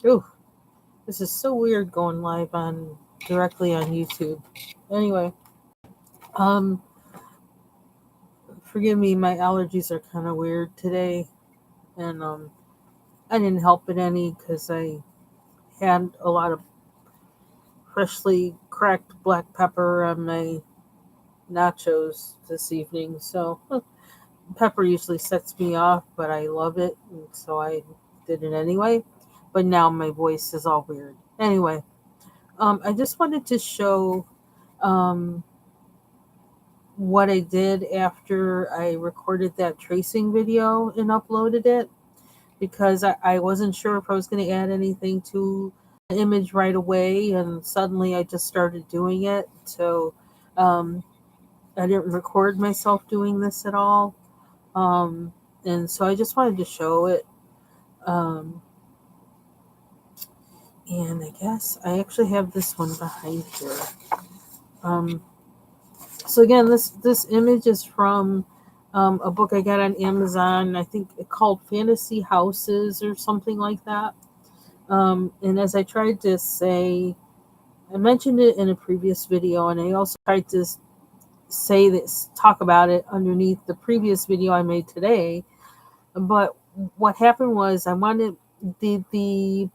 Ooh, this is so weird going live on directly on YouTube. Anyway, um, forgive me, my allergies are kind of weird today, and I didn't help it any because I had a lot of freshly cracked black pepper on my nachos this evening. So pepper usually sets me off, but I love it, and so I did it anyway. But now my voice is all weird. Anyway, I just wanted to show um, what I did after I recorded that tracing video and uploaded it because I wasn't sure if I was going to add anything to the image right away, and suddenly I just started doing it. So um, I didn't record myself doing this at all. Um, and so I just wanted to show it. Um, and I guess I actually have this one behind here. Um, so again, this image is from a book I got on Amazon. I think it called Fantasy Houses or something like that. And as I tried to say, I mentioned it in a previous video, and I also tried to say this, talk about it underneath the previous video I made today. But what happened was I wanted the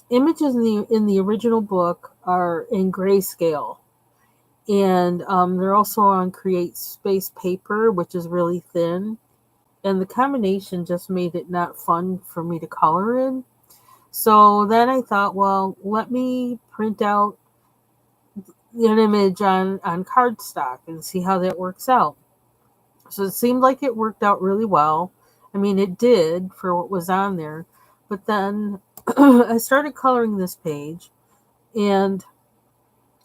images in the original book are in grayscale, and they're also on create space paper, which is really thin, and the combination just made it not fun for me to color in. So then I thought, well, let me print out an image on cardstock and see how that works out. So it seemed like it worked out really well. I mean, it did for what was on there. But then I started coloring this page, and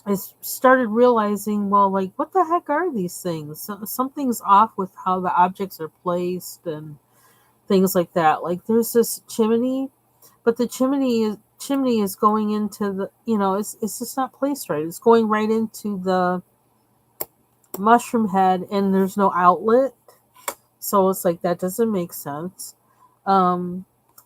I started realizing, well, like, what the heck are these things? Something's off with how the objects are placed and things like that. Like, there's this chimney, but the chimney is going into the, it's just not placed right. It's going right into the mushroom head, and there's no outlet. So it's like that doesn't make sense. Um,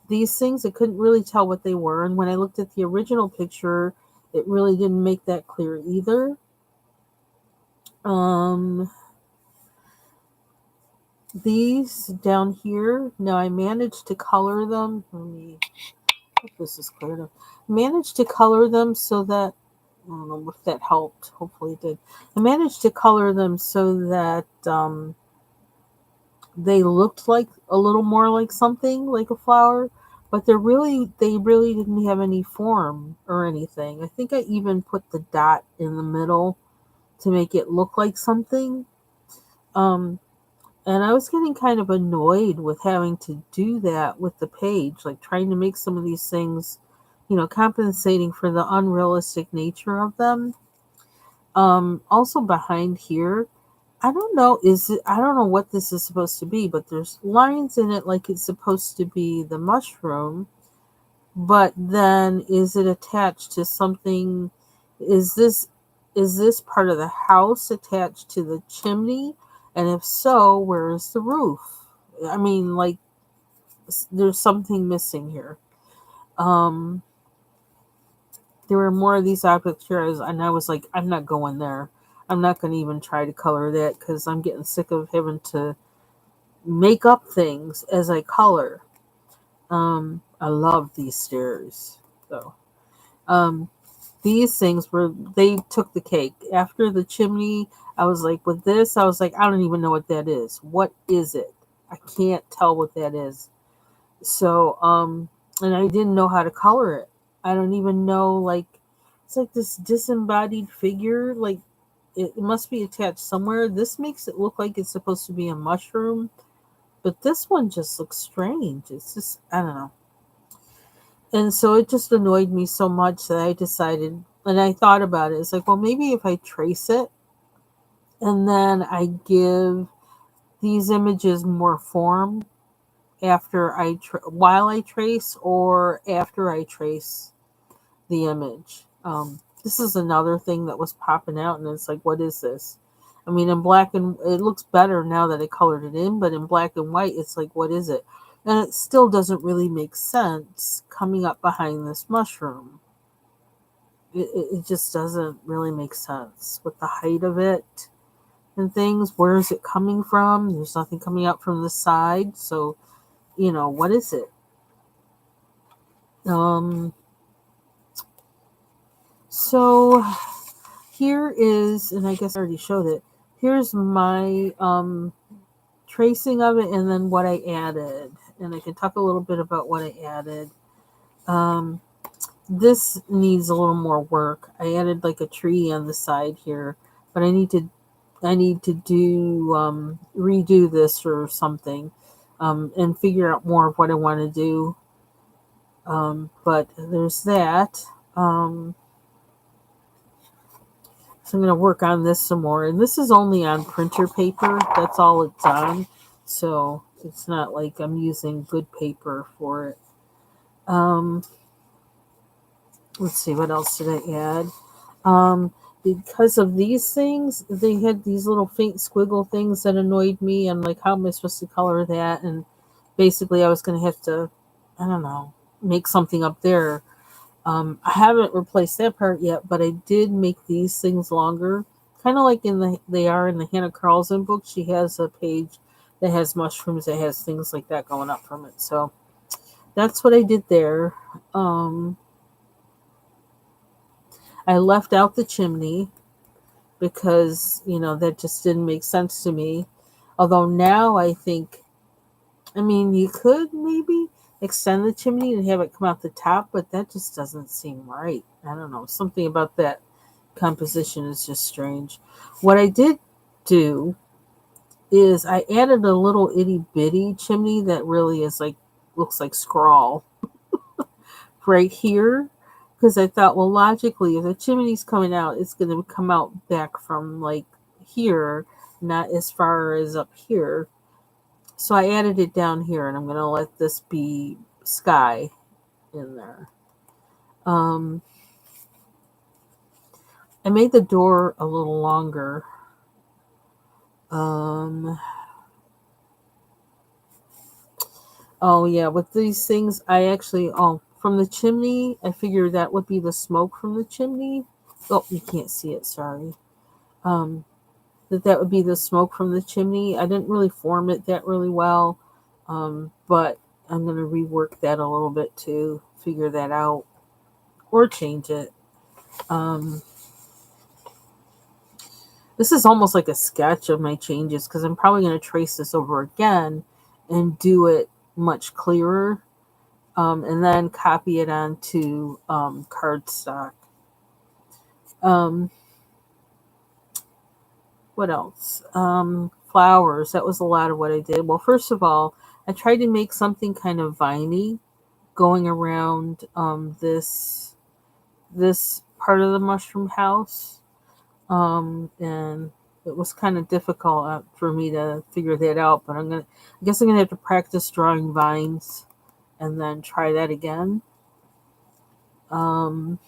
these things, I couldn't really tell what they were, and when I looked at the original picture, it really didn't make that clear either. Um, these down here, now I managed to color them. Let me hope this is clear enough. Managed to color them so that I don't know if that helped. Hopefully it did. I managed to color them so that they looked like a little more like something like a flower, but they really didn't have any form or anything. I think I even put the dot in the middle to make it look like something. Um, and I was getting kind of annoyed with having to do that with the page, like trying to make some of these things, compensating for the unrealistic nature of them. Also behind here, I don't know what this is supposed to be, but there's lines in it like it's supposed to be the mushroom, but then is it attached to something? Is this is this part of the house attached to the chimney? And if so, where is the roof? I mean, like there's something missing here. Um there were more of these objects here, and I was like, I'm not going there. I'm not going to even try to color that because I'm getting sick of having to make up things as I color. I love these stairs though. Um, these things were they took the cake. After the chimney, I was like, with this, I was like, I don't even know what that is. What is it? I can't tell what that is. So, and I didn't know how to color it. I don't even know, like, it's like this disembodied figure. Like, it must be attached somewhere. This makes it look like it's supposed to be a mushroom, but this one just looks strange. It's just, I don't know. And so it just annoyed me so much that I decided, and I thought about it. It's like, well, maybe if I trace it and then I give these images more form while I trace or after I trace the image. This is another thing that was popping out, and it's like, what is this? I mean, in black and it looks better now that I colored it in, but in black and white, it's like, what is it? And it still doesn't really make sense coming up behind this mushroom. It just doesn't really make sense with the height of it and things. Where is it coming from? There's nothing coming up from the side. So, what is it? Um, so here is, and I guess I already showed it. Here's my tracing of it and then what I added. And I can talk a little bit about what I added. Um, this needs a little more work. I added like a tree on the side here, but I need to do redo this or something, and figure out more of what I want to do. But there's that. So I'm going to work on this some more. And this is only on printer paper. That's all it's on. So it's not like I'm using good paper for it. Um, let's see, what else did I add? Um, because of these things, they had these little faint squiggle things that annoyed me. I'm like, how am I supposed to color that? And basically, I was going to have to, I don't know, make something up there. I haven't replaced that part yet, but I did make these things longer, kind of like they are in the Hannah Carlson book. She has a page that has mushrooms that has things like that going up from it. So that's what I did there. Um, I left out the chimney because that just didn't make sense to me. Although now I think, I mean, you could maybe extend the chimney and have it come out the top, but that just doesn't seem right. I don't know. Something about that composition is just strange. What I did do is I added a little itty bitty chimney that really is like, looks like scrawl right here. Because I thought, well, logically, if the chimney's coming out, it's going to come out back from like here, not as far as up here. So I added it down here, and I'm going to let this be sky in there. Um, I made the door a little longer. Um, oh yeah, with these things, from the chimney, I figured that would be the smoke from the chimney. Oh, you can't see it. Sorry. Um, that would be the smoke from the chimney. I didn't really form it that really well, but I'm gonna rework that a little bit to figure that out or change it. Um, This is almost like a sketch of my changes because I'm probably going to trace this over again and do it much clearer, and then copy it onto cardstock. Um, what else? Flowers. That was a lot of what I did. Well, first of all, I tried to make something kind of viney going around this part of the mushroom house. And it was kind of difficult for me to figure that out. But I guess I'm gonna have to practice drawing vines and then try that again. Um,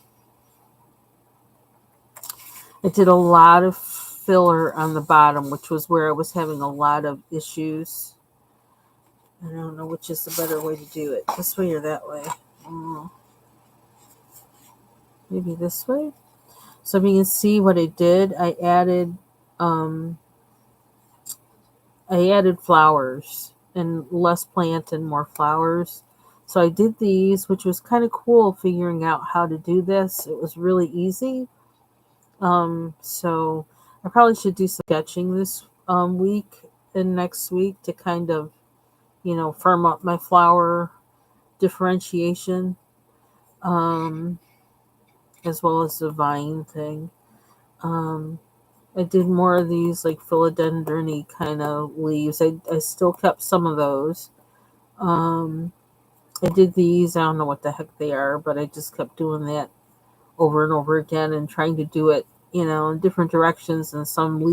I did a lot of filler on the bottom, which was where I was having a lot of issues. I don't know which is the better way to do it, this way or that way. Maybe this way. So if you can see what I did, um, I added flowers and less plant and more flowers. So I did these, which was kind of cool figuring out how to do this. It was really easy. So I probably should do some sketching this week and next week to kind of, firm up my flower differentiation, um, as well as the vine thing. Um, I did more of these like philodendron-y kind of leaves. I still kept some of those. Um, I did these. I don't know what the heck they are, but I just kept doing that over and over again and trying to do it, in different directions, and some of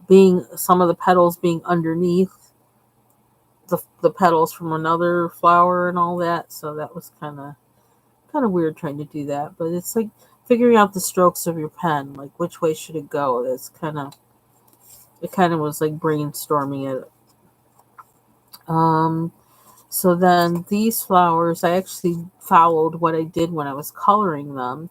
the petals being underneath the petals from another flower and all that. So that was kind of weird trying to do that, but it's like figuring out the strokes of your pen, like which way should it go. It kind of was like brainstorming it. Um, So then these flowers, I actually followed what I did when I was coloring them,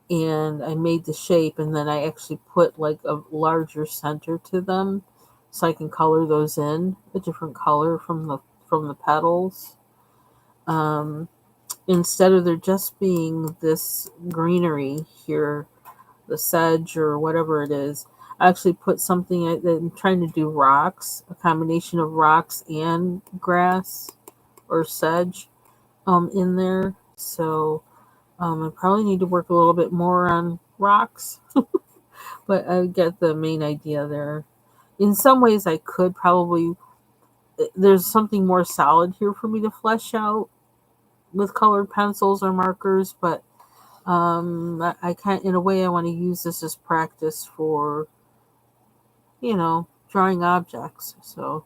and I made the shape, and then I actually put like a larger center to them so I can color those in a different color from the petals. Um, Instead of there just being this greenery here, the sedge or whatever it is, I actually put something that I'm trying to do rocks, a combination of rocks and grass or sedge in there. So I probably need to work a little bit more on rocks, but I get the main idea there. In some ways, I could probably, there's something more solid here for me to flesh out with colored pencils or markers, but I can't, in a way, I want to use this as practice for, drawing objects. So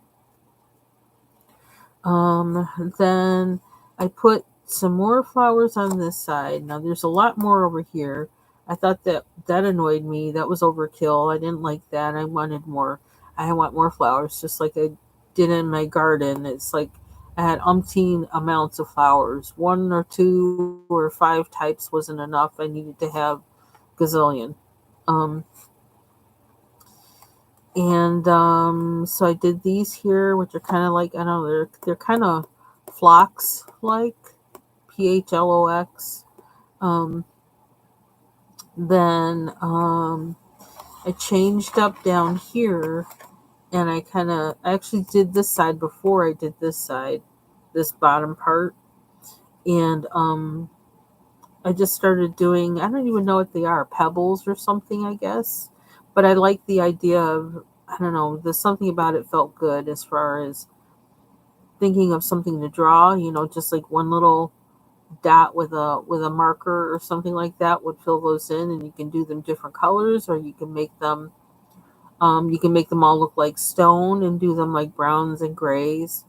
then I put some more flowers on this side. Now there's a lot more over here. I thought that annoyed me. That was overkill. I didn't like that. I wanted more. I want more flowers, just like I did in my garden. It's like I had umpteen amounts of flowers. One or two or five types wasn't enough. I needed to have gazillion. Um, and so I did these here, which are kind of like, I don't know, they're kind of phlox like, phlox. Um, then I changed up down here, and I actually did this side before I did this side, this bottom part, and I just started doing, I don't even know what they are, pebbles or something, I guess. But I like the idea of, I don't know, there's something about it felt good as far as thinking of something to draw, just like one little dot with a marker or something like that would fill those in, and you can do them different colors, or you can make them all look like stone and do them like browns and grays,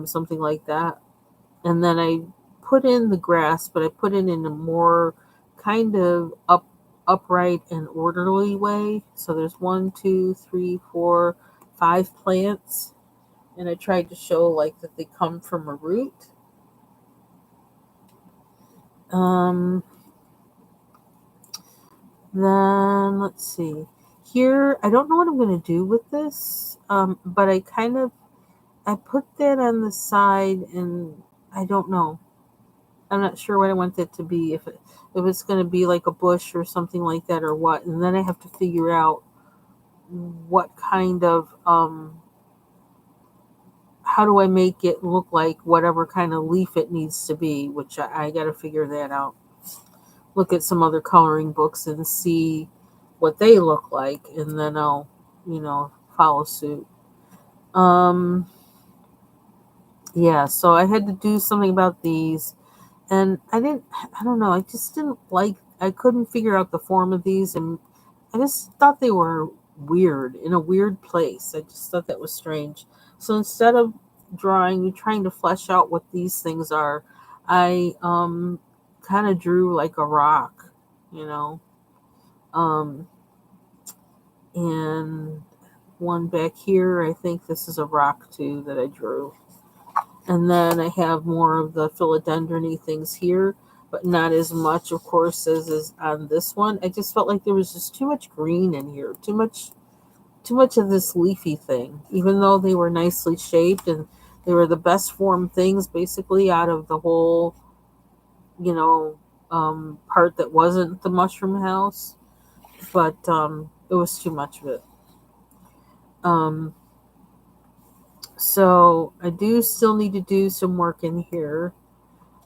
something like that. And then I put in the grass, but I put it in a more kind of upright and orderly way. So there's one, two, three, four, five plants, and I tried to show like that they come from a root. Um, then let's see. Here, I don't know what I'm going to do with this, but I put that on the side, and I don't know. I'm not sure what I want it to be. If it's going to be like a bush or something like that, or what. And then I have to figure out what kind of how do I make it look like whatever kind of leaf it needs to be, which I got to figure that out. Look at some other coloring books and see what they look like, and then I'll, follow suit. Um, yeah, so I had to do something about these, and I don't know, I just didn't like, I couldn't figure out the form of these, and I just thought they were weird, in a weird place. I just thought that was strange. So instead of trying to flesh out what these things are, I kind of drew like a rock, you know. Um, and one back here, I think this is a rock too that I drew. And then I have more of the philodendron things here, but not as much, of course, as is on this one. I just felt like there was just too much green in here, too much of this leafy thing, even though they were nicely shaped and they were the best formed things basically out of the whole, you know, part that wasn't the mushroom house, but it was too much of it. Um, so I do still need to do some work in here,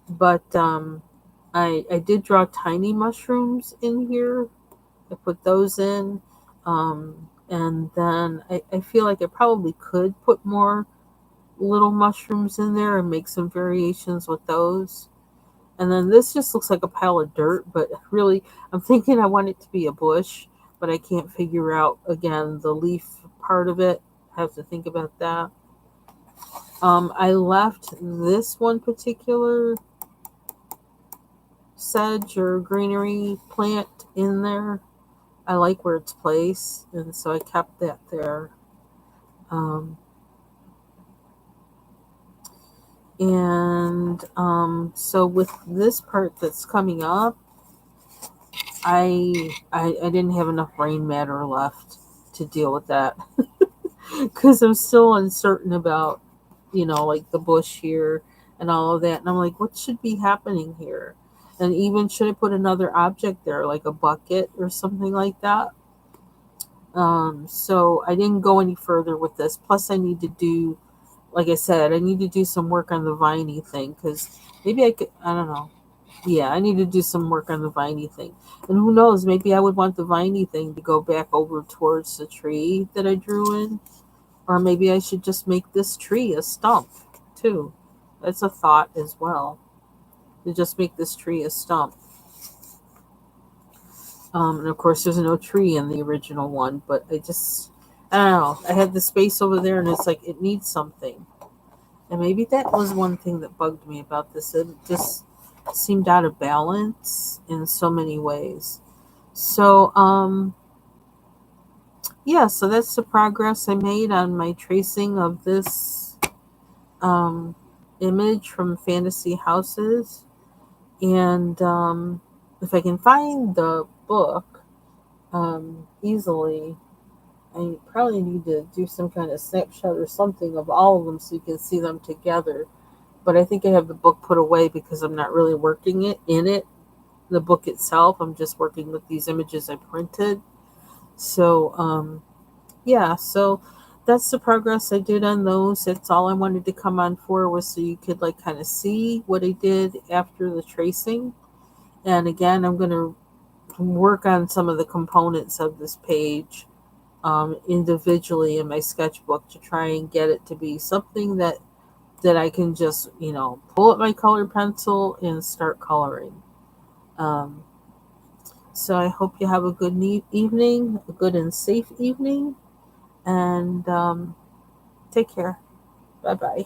but I did draw tiny mushrooms in here. I put those in. And then I feel like I probably could put more little mushrooms in there and make some variations with those. And then this just looks like a pile of dirt, but really, I'm thinking I want it to be a bush, but I can't figure out, again, the leaf part of it. I have to think about that. I left this one particular sedge or greenery plant in there. I like where it's placed, and so I kept that there. Um, And so with this part that's coming up, I didn't have enough brain matter left to deal with that because I'm still uncertain about, like the bush here and all of that. And I'm like, what should be happening here? And even should I put another object there, like a bucket or something like that? So I didn't go any further with this. Plus, I need to do, like I said, I need to do some work on the viney thing because maybe I could, I don't know. Yeah, I need to do some work on the viney thing. And who knows, maybe I would want the viney thing to go back over towards the tree that I drew in. Or maybe I should just make this tree a stump, too. That's a thought as well. To just make this tree a stump. And of course, there's no tree in the original one, but I don't know. I had the space over there, and it's like it needs something. And maybe that was one thing that bugged me about this. It just seemed out of balance in so many ways. So, yeah, so that's the progress I made on my tracing of this um, image from Fantasy Houses. And if I can find the book easily, I probably need to do some kind of snapshot or something of all of them so you can see them together. But I think I have the book put away because I'm not really working it in it. The book itself, I'm just working with these images I printed. So yeah, so that's the progress I did on those. That's all I wanted to come on for, was so you could like kind of see what I did after the tracing. And again, I'm going to work on some of the components of this page individually in my sketchbook to try and get it to be something that I can just, pull up my color pencil and start coloring. Um, so I hope you have a good evening, a good and safe evening, and take care. Bye bye.